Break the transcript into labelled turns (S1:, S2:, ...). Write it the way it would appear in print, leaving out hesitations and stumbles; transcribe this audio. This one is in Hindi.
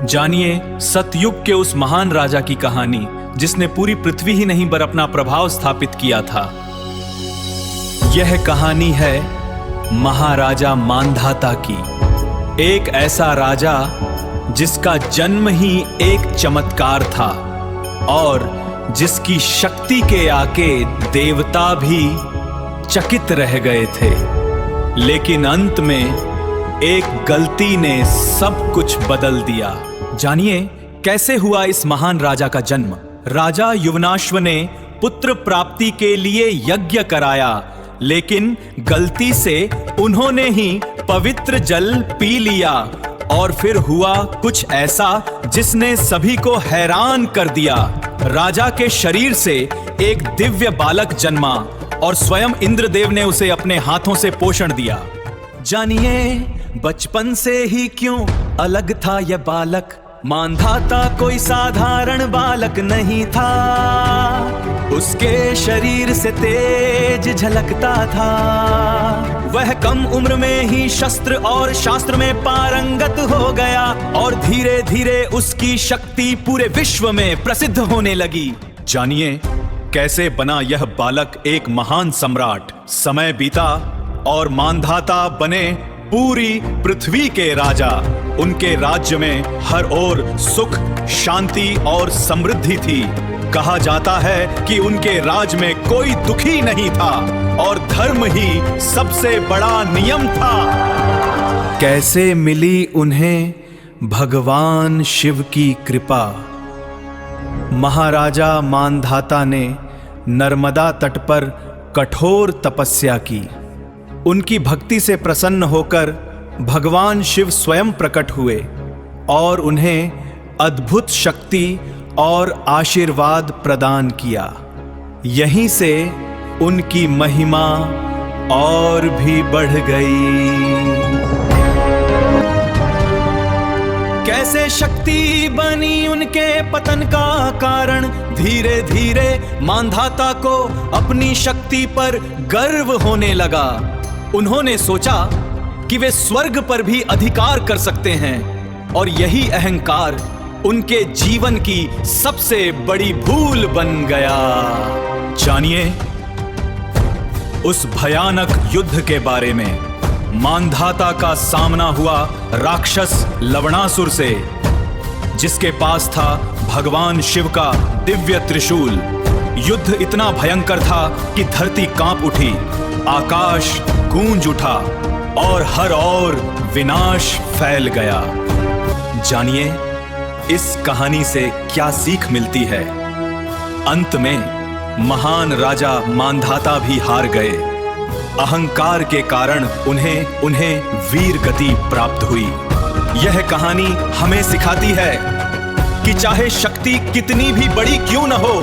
S1: जानिए सतयुग के उस महान राजा की कहानी जिसने पूरी पृथ्वी ही नहीं पर अपना प्रभाव स्थापित किया था। यह कहानी है महाराजा मांधाता की। एक ऐसा राजा जिसका जन्म ही एक चमत्कार था और जिसकी शक्ति के आके देवता भी चकित रह गए थे। लेकिन अंत में एक गलती ने सब कुछ बदल दिया। जानिए कैसे हुआ इस महान राजा का जन्म। राजा युवनाश्व ने पुत्र प्राप्ति के लिए यज्ञ कराया, लेकिन गलती से उन्होंने ही पवित्र जल पी लिया और फिर हुआ कुछ ऐसा जिसने सभी को हैरान कर दिया। राजा के शरीर से एक दिव्य बालक जन्मा और स्वयं इंद्रदेव ने उसे अपने हाथों से पोषण दिया। जानिए बचपन से ही क्यों अलग था यह बालक। मांधाता कोई साधारण बालक नहीं था, उसके शरीर से तेज झलकता था। वह कम उम्र में ही शस्त्र और शास्त्र में पारंगत हो गया और धीरे धीरे उसकी शक्ति पूरे विश्व में प्रसिद्ध होने लगी। जानिए कैसे बना यह बालक एक महान सम्राट। समय बीता और मांधाता बने पूरी पृथ्वी के राजा। उनके राज्य में हर ओर सुख, शांति और समृद्धि थी। कहा जाता है कि उनके राज में कोई दुखी नहीं था और धर्म ही सबसे बड़ा नियम था। कैसे मिली उन्हें भगवान शिव की कृपा। महाराजा मांधाता ने नर्मदा तट पर कठोर तपस्या की। उनकी भक्ति से प्रसन्न होकर भगवान शिव स्वयं प्रकट हुए और उन्हें अद्भुत शक्ति और आशीर्वाद प्रदान किया। यहीं से उनकी महिमा और भी बढ़ गई। कैसे शक्ति बनी उनके पतन का कारण। धीरे धीरे मांधाता को अपनी शक्ति पर गर्व होने लगा। उन्होंने सोचा कि वे स्वर्ग पर भी अधिकार कर सकते हैं और यही अहंकार उनके जीवन की सबसे बड़ी भूल बन गया। जानिए उस भयानक युद्ध के बारे में। मांधाता का सामना हुआ राक्षस लवणासुर से, जिसके पास था भगवान शिव का दिव्य त्रिशूल। युद्ध इतना भयंकर था कि धरती कांप उठी, आकाश गूंज उठा और हर ओर विनाश फैल गया। जानिए इस कहानी से क्या सीख मिलती है। अंत में महान राजा मांधाता भी हार गए। अहंकार के कारण उन्हें वीर गति प्राप्त हुई। यह कहानी हमें सिखाती है कि चाहे शक्ति कितनी भी बड़ी क्यों न हो,